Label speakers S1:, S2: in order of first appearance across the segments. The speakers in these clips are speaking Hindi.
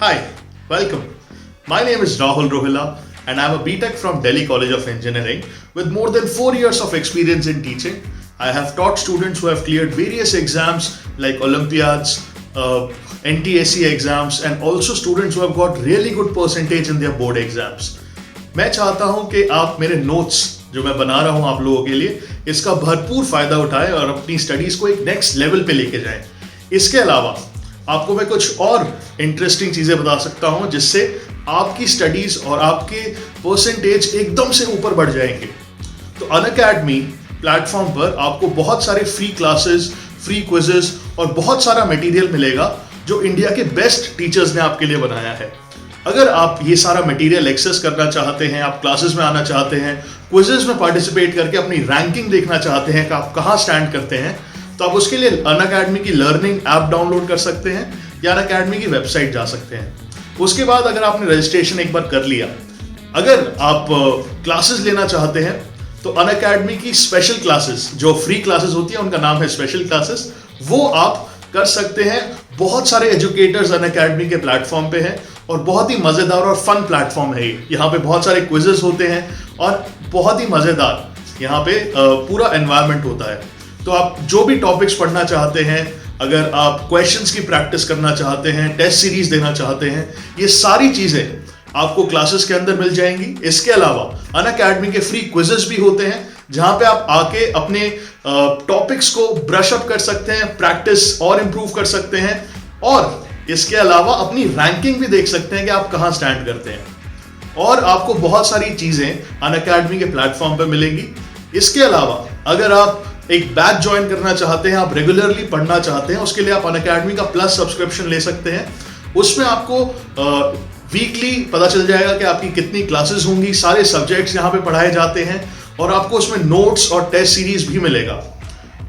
S1: Hi, welcome. My name is Rahul Rohila and I'm a BTech from Delhi College of Engineering with more than 4 years of experience in teaching. I have taught students who have cleared various exams like Olympiads, NTSC exams and also students who have got really good percentage in their board exams. मैं चाहता हूं कि आप मेरे नोट्स जो मैं बना रहा हूं आप लोगों के लिए इसका भरपूर फायदा उठाएं और अपनी स्टडीज को एक नेक्स्ट लेवल पे लेके जाएं। इसके अलावा आपको मैं कुछ और इंटरेस्टिंग चीजें बता सकता हूं जिससे आपकी स्टडीज और आपके परसेंटेज एकदम से ऊपर बढ़ जाएंगे। तो अनअकैडमी प्लेटफॉर्म पर आपको बहुत सारे फ्री क्लासेस, फ्री क्विजेस और बहुत सारा मटेरियल मिलेगा जो इंडिया के बेस्ट टीचर्स ने आपके लिए बनाया है। अगर आप ये सारा मटेरियल एक्सेस करना चाहते हैं, आप क्लासेस में आना चाहते हैं, क्विजेस में पार्टिसिपेट करके अपनी रैंकिंग देखना चाहते हैं कि आप कहाँ स्टैंड करते हैं, तो आप उसके लिए अनअकैडमी की लर्निंग ऐप डाउनलोड कर सकते हैं या अनअकैडमी की वेबसाइट जा सकते हैं। उसके बाद अगर आपने रजिस्ट्रेशन एक बार कर लिया, अगर आप क्लासेस लेना चाहते हैं तो अनअकैडमी की स्पेशल क्लासेस जो फ्री क्लासेस होती है उनका नाम है स्पेशल क्लासेस, वो आप कर सकते हैं। बहुत सारे एजुकेटर्स अनअकैडमी के प्लेटफॉर्म पे हैं और बहुत ही मजेदार और फन प्लेटफॉर्म है ये। यहाँ पे बहुत सारे क्विजेस होते हैं और बहुत ही मजेदार यहाँ पे पूरा एनवायरनमेंट होता है। तो आप जो भी टॉपिक्स पढ़ना चाहते हैं, अगर आप क्वेश्चंस की प्रैक्टिस करना चाहते हैं, टेस्ट सीरीज देना चाहते हैं, ये सारी चीजें आपको क्लासेस के अंदर मिल जाएंगी। इसके अलावा अनअकैडमी के फ्री क्विजेस भी होते हैं जहां पे आप आके अपने टॉपिक्स को ब्रश अप कर सकते हैं, प्रैक्टिस और इंप्रूव कर सकते हैं और इसके अलावा अपनी रैंकिंग भी देख सकते हैं कि आप कहां स्टैंड करते हैं। और आपको बहुत सारी चीजें अनअकैडमी के प्लेटफॉर्म पे मिलेंगी। इसके अलावा अगर आप एक बैच ज्वाइन करना चाहते हैं, आप रेगुलरली पढ़ना चाहते हैं, उसके लिए आप अनअकैडमी का प्लस सब्सक्रिप्शन ले सकते हैं। उसमें आपको वीकली पता चल जाएगा कि आपकी कितनी क्लासेस होंगी, सारे सब्जेक्ट्स यहाँ पे पढ़ाए जाते हैं और आपको उसमें नोट्स और टेस्ट सीरीज भी मिलेगा।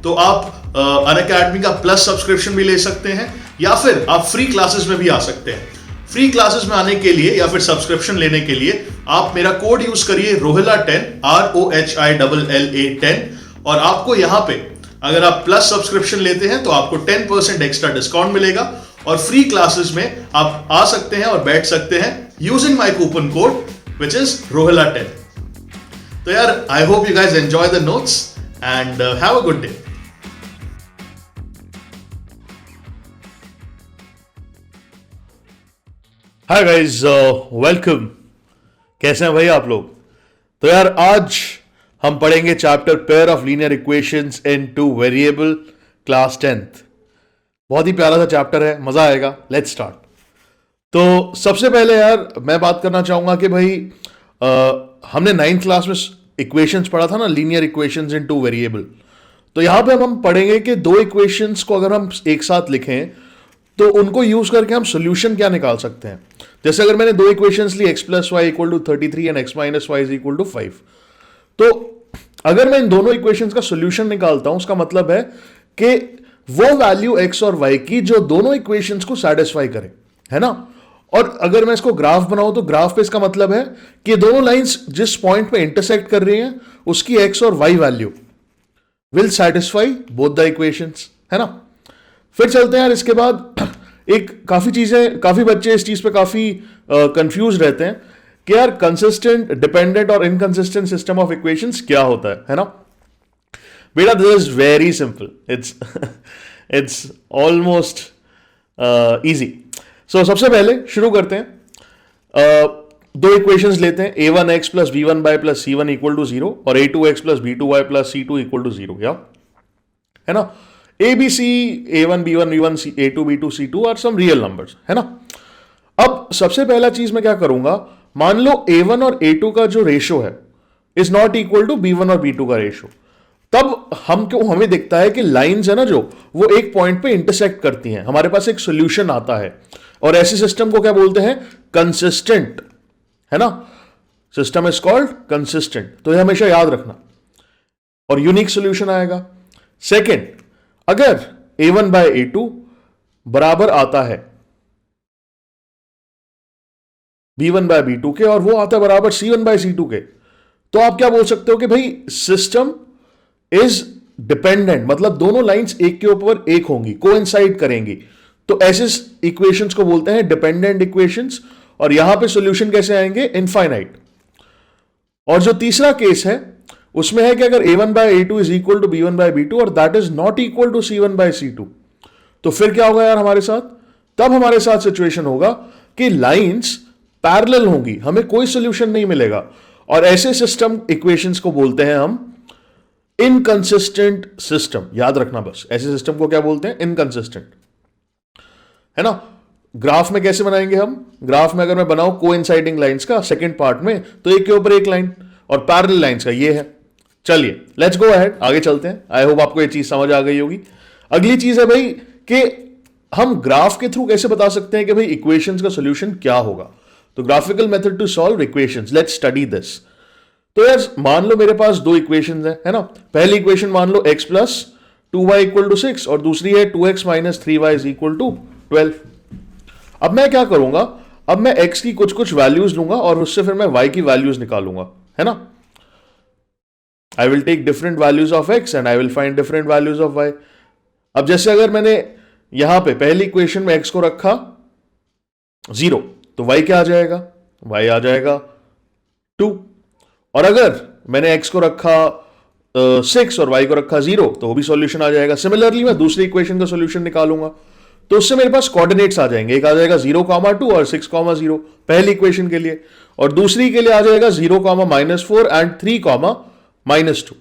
S1: तो आप अनअकैडमी का प्लस सब्सक्रिप्शन भी ले सकते हैं या फिर आप फ्री क्लासेस में भी आ सकते हैं। फ्री क्लासेस में आने के लिए या फिर सब्सक्रिप्शन लेने के लिए आप मेरा कोड यूज करिए रोहिला10 ROHILLA10 और आपको यहाँ पे अगर आप प्लस सब्सक्रिप्शन लेते हैं तो आपको 10% एक्स्ट्रा डिस्काउंट मिलेगा और फ्री क्लासेस में आप आ सकते हैं और बैठ सकते हैं using my coupon code which is रोहिला10। तो यार I hope you guys enjoy the notes and have a good day.
S2: Hi guys, welcome. कैसे हैं भाई आप लोग? तो यार आज हम पढ़ेंगे chapter pair of linear equations in two variable class 10th। बहुत ही प्यारा सा चैप्टर है, मजा आएगा। Let's start. तो सबसे पहले यार मैं बात करना चाहूंगा कि भाई हमने 9th क्लास में इक्वेशंस पढ़ा था ना, लीनियर इक्वेशंस इन टू वेरिएबल। तो यहां पे हम पढ़ेंगे कि दो इक्वेशंस को अगर हम एक साथ लिखें तो उनको यूज करके हम सोल्यूशन क्या निकाल सकते हैं। जैसे अगर मैंने दो इक्वेशंस ली x + y = 33 and x - y = 5, तो अगर मैं इन दोनों इक्वेशंस का सोल्यूशन निकालता हूं उसका मतलब है कि वो वैल्यू x और y की जो दोनों इक्वेशंस को सैटिस्फाई करे, है ना। और अगर मैं इसको ग्राफ बनाऊं तो ग्राफ पे इसका मतलब है कि दोनों लाइंस जिस पॉइंट पे इंटरसेक्ट कर रही हैं उसकी x और y value will satisfy both the equations, है ना। फिर चलते हैं यार, इसके बाद काफी बच्चे इस चीज पे काफी कंफ्यूज रहते हैं कि यार कंसिस्टेंट, डिपेंडेंट और इनकंसिस्टेंट सिस्टम ऑफ इक्वेशंस क्या होता है ना। बेटा this is very simple, it's almost easy. So सबसे पहले शुरू करते हैं। दो इक्वेशंस लेते हैं, a1x + b1y + c1 = 0 और a2x + b2y + c2 = 0, क्या है ना। ABC, a1, b1, b1, a2, b2, c2 are some real numbers, है ना। अब सबसे पहला चीज मैं क्या करूंगा, मान लो a1 और a2 का जो रेशो है is not equal to b1 और b2 का रेशो। तब हमें दिखता है कि लाइंस है ना जो वो एक पॉइंट पे इंटरसेक्ट करती हैं, हमारे पास एक सोल्यूशन आता है। और ऐसे सिस्टम को क्या बोलते हैं, कंसिस्टेंट, है ना। सिस्टम इज कॉल्ड कंसिस्टेंट, तो ये हमेशा याद रखना और यूनिक सोल्यूशन आएगा। सेकेंड, अगर a1/a2 बराबर आता है b1/b2 के और वो आता है बराबर c1/c2 के, तो आप क्या बोल सकते हो कि भाई सिस्टम इज डिपेंडेंट, मतलब दोनों लाइंस एक के ऊपर एक होंगी, कोइंसाइड करेंगी। तो ऐसे इक्वेशंस को बोलते हैं डिपेंडेंट इक्वेशंस, और यहां पे सॉल्यूशन कैसे आएंगे, इनफाइनाइट। और जो तीसरा केस है उसमें है कि अगर a1 by a2 is equal to b1 by b2 और that is not equal to c1 by c2, तो फिर क्या होगा यार हमारे साथ, तब हमारे साथ सिचुएशन होगा कि लाइंस पैरेलल होंगी, हमें कोई सॉल्यूशन नहीं मिलेगा, और ऐसे सिस्टम इक्वेशंस को बोलते हैं हम इनकंसिस्टेंट सिस्टम। याद रखना बस, ऐसे सिस्टम को क्या बोलते हैं, इनकंसिस्टेंट, है ना। ग्राफ में कैसे बनाएंगे हम, ग्राफ में अगर मैं बनाऊं कोइंसाइडिंग लाइंस का सेकंड पार्ट में, तो एक के ऊपर एक लाइन, और पैरेलल लाइंस का ये है। चलिए लेट्स गो अहेड, आगे चलते हैं। आई होप आपको ये चीज समझ आ गई होगी। अगली चीज है भाई कि हम ग्राफ के थ्रू कैसे बता सकते हैं कि भाई इक्वेशंस का सॉल्यूशन क्या होगा। तो graphical method to solve equations, let's study this. तो यार मान लो मेरे पास दो इक्वेशंस हैं, है ना। पहली इक्वेशन मान लो x plus 2y equal to 6 और दूसरी है 2x minus 3y is equal to 12। अब मैं क्या करूंगा, अब मैं x की कुछ कुछ वैल्यूज लूंगा और उससे फिर मैं y की वैल्यूज निकालूंगा, है ना। I will take different values of x and I will find different values of y। अब जैसे अगर मैंने यहां पे पहली इक्वेशन में x को रखा 0, तो y क्या आ जाएगा, y आ जाएगा 2। और अगर मैंने x को रखा 6 और y को रखा 0, तो वो भी सॉल्यूशन आ जाएगा। सिमिलरली मैं दूसरी इक्वेशन का सॉल्यूशन निकालूंगा, तो उससे मेरे पास कोऑर्डिनेट्स आ जाएंगे, एक आ जाएगा 0,2 और 6,0 पहली इक्वेशन के लिए, और दूसरी के लिए आ जाएगा 0,-4 एंड 3,-2।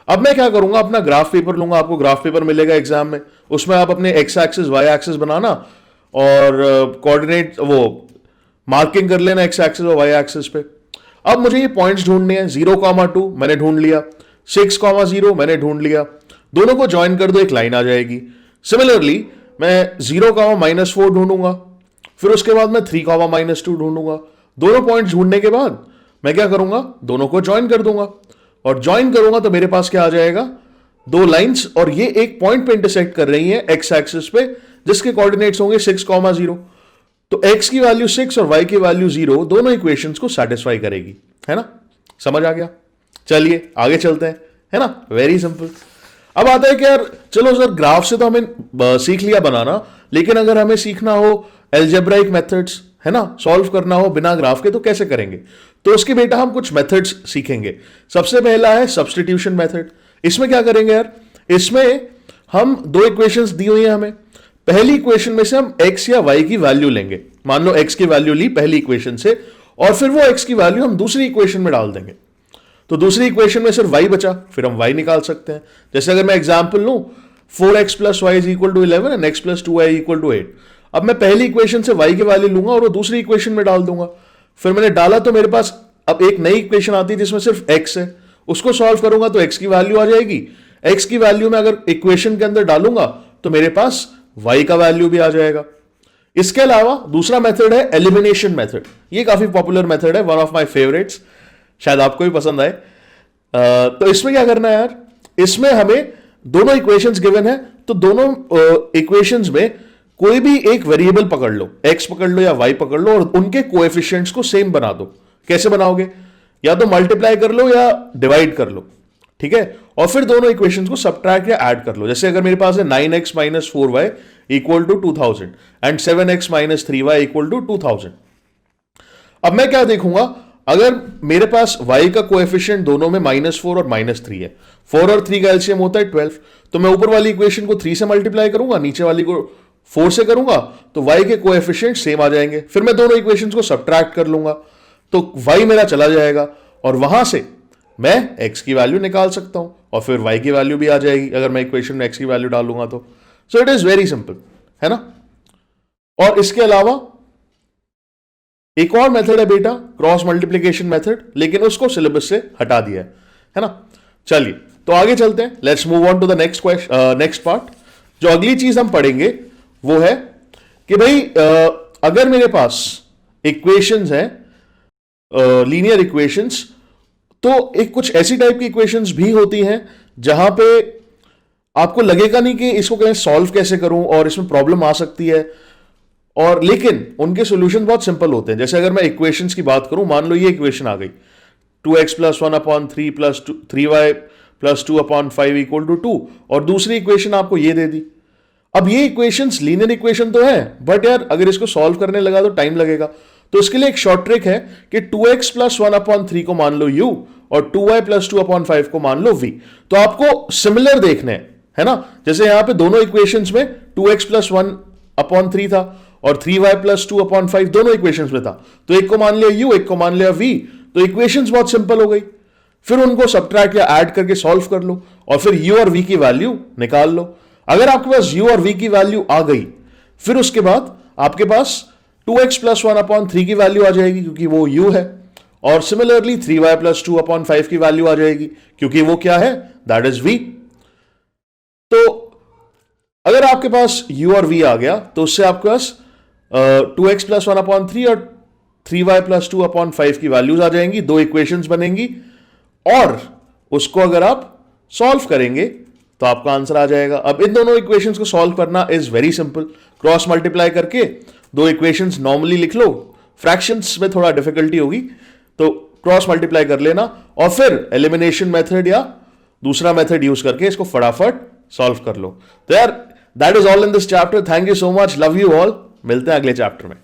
S2: अब मैं क्या करूंगा, अपना ग्राफ पेपर लूंगा, आपको ग्राफ पेपर मिलेगा एग्जाम में, उसमें आप अपने एक्स एक्सिस वाई एक्सिस बनाना और कोऑर्डिनेट वो मार्किंग कर लेना एक्स एक्सिस और वाई एक्सिस पे। अब मुझे ये पॉइंट्स ढूंढने हैं, 0,2 मैंने ढूंढ लिया, 6,0 मैंने ढूंढ लिया, दोनों को ज्वाइन कर दो एक लाइन आ जाएगी। सिमिलरली मैं 0,-4 ढूंढूंगा, फिर उसके बाद मैं 3,-2 ढूंढूंगा। दोनों पॉइंट्स ढूंढने के बाद मैं क्या करूंगा, दोनों को ज्वाइन कर दूंगा, और ज्वाइन करूंगा तो मेरे पास क्या आ जाएगा, दो लाइंस, और ये एक पॉइंट पे इंटरसेक्ट कर रही हैं एक्स एक्सिस पे, जिसके कोऑर्डिनेट्स होंगे 6,0। तो x की वैल्यू 6 और y की वैल्यू 0 दोनों इक्वेशंस को सेटिस्फाई करेगी, है ना। समझ आ गया। चलिए आगे चलते हैं, है ना, वेरी सिंपल। अब आता है कि यार चलो सर ग्राफ से तो हमें सीख लिया बनाना, लेकिन अगर हमें सीखना हो एल्जेब्राइक मेथड्स, है ना, सॉल्व करना हो बिना ग्राफ के, तो कैसे करेंगे। तो उसके बेटा हम कुछ मेथड्स सीखेंगे। सबसे पहला है सब्स्टिट्यूशन मेथड। इसमें क्या करेंगे यार, इसमें हम दो इक्वेशंस दी हुई हैं हमें, पहली इक्वेशन में से हम x या y की वैल्यू लेंगे। मान लो x की वैल्यू ली पहली इक्वेशन से, और फिर वो x की वैल्यू हम दूसरी इक्वेशन में डाल देंगे, तो दूसरी इक्वेशन में सिर्फ y बचा, फिर हम y निकाल सकते हैं। जैसे अगर मैं एग्जांपल लूं 4x plus y is equal to 11 and x plus 2y equal to 8। अब मैं पहली इक्वेशन से y की वैल्यू लूंगा और वो दूसरी इक्वेशन में डाल दूंगा, फिर मैंने डाला तो मेरे पास अब एक नई इक्वेशन आती है जिसमें सिर्फ x है, उसको सॉल्व करूंगा तो x की वैल्यू आ जाएगी। x की वैल्यू में अगर इक्वेशन के अंदर डालूंगा तो मेरे पास y का वैल्यू भी आ जाएगा। इसके अलावा दूसरा मेथड है एलिमिनेशन मेथड। ये काफी पॉपुलर मेथड है, वन ऑफ माय फेवरेट्स, शायद आपको भी पसंद आए। तो इसमें क्या करना है यार, इसमें हमें दोनों इक्वेशंस गिवन है, तो दोनों इक्वेशंस में कोई भी एक वेरिएबल पकड़ लो, x पकड़ लो या y पकड़ लो, और उनके कोएफिशिएंट्स को सेम बना दो। कैसे बनाओगे, या तो मल्टीप्लाई कर लो या डिवाइड कर लो, ठीक है, और फिर दोनों इक्वेशंस को सबट्रैक्ट या ऐड कर लो। जैसे अगर मेरे पास है 9x minus 4y equal to 2000 and 7x minus 3y equal to 2000। अब मैं क्या देखूंगा, अगर मेरे पास y का कोएफिशिएंट दोनों में -4 और -3 है, 4 और 3 का एलसीएम होता है 12, तो मैं ऊपर वाली इक्वेशन को 3 से मल्टीप्लाई करूंगा, नीचे वाली को 4 से करूंगा, तो y के कोएफिशिएंट सेम आ जाएंगे। फिर मैं दोनों इक्वेशंस को सबट्रैक्ट कर लूंगा, तो y मेरा चला जाएगा, और वहां से मैं x की वैल्यू निकाल सकता हूं, और फिर y की वैल्यू भी आ जाएगी अगर मैं इक्वेशन में x की वैल्यू डालूंगा तो। So it is very simple, है ना। और इसके अलावा एक और मेथड है बेटा, क्रॉस मल्टीप्लिकेशन मेथड, लेकिन उसको सिलेबस से हटा दिया है ना। चलिए तो आगे चलते हैं, let's move on to the next part. जो अगली चीज हम पढ़ेंगे वो है कि भाई अगर मेरे पास इक्वेशंस हैं, लीनियर इक्वेशंस, तो एक कुछ ऐसी टाइप की इक्वेशंस भी होती हैं जहां पे आपको लगेगा नहीं कि इसको कैसे सॉल्व कैसे करूं और इसमें प्रॉब्लम आ सकती है, और लेकिन उनके सॉल्यूशन बहुत सिंपल होते हैं। जैसे अगर मैं इक्वेशंस की बात करूं, मान लो ये इक्वेशन आ गई 2x plus 1/3 plus 3y plus 2/5 equal to 2, और दूसरी इक्वेशन आपको ये दे दी। अब ये इक्वेशंस लीनियर इक्वेशन तो है, बट यार अगर इसको सॉल्व करने लगा तो टाइम लगेगा। तो इसके लिए एक शॉर्ट ट्रिक है कि 2x प्लस 1/3 को मान लो u और 2y प्लस 2/5 को मान लो v। तो आपको सिमिलर देखने है ना, जैसे यहां पे दोनों इक्वेशंस में 2x प्लस 1/3 था और 3y प्लस 2/5 दोनों इक्वेशंस में था। तो एक को मान लिया u, एक को मान लिया v, तो इक्वेशंस बहुत सिंपल हो गई। फिर उनको सब्ट्रैक्ट या ऐड करके सॉल्व कर लो और फिर u और v की वैल्यू निकाल लो। अगर आपके पास u और v की वैल्यू आ गई, फिर उसके बाद आपके पास 2x प्लस 1/3 की वैल्यू आ जाएगी क्योंकि वो u है, और सिमिलरली 3y प्लस 2/5 की वैल्यू आ जाएगी क्योंकि वो क्या है, दैट इज v। तो अगर आपके पास u और v आ गया तो उससे आपके पास 2x प्लस 1/3 और 3y प्लस 2/5 की वैल्यूज आ जाएंगी, दो इक्वेशंस बनेंगी, और उसको अगर आप सॉल्व करेंगे तो आपका आंसर आ जाएगा। अब इन दोनों इक्वेशंस को सॉल्व करना is very simple. Cross multiply करके दो इक्वेशंस नॉर्मली लिख लो, फ्रैक्शंस में थोड़ा डिफिकल्टी होगी तो क्रॉस मल्टीप्लाई कर लेना और फिर एलिमिनेशन मेथड या दूसरा मेथड यूज करके इसको फटाफट सॉल्व कर लो। तो यार that is all in this chapter. Thank you so much, love you all, मिलते हैं अगले चैप्टर में।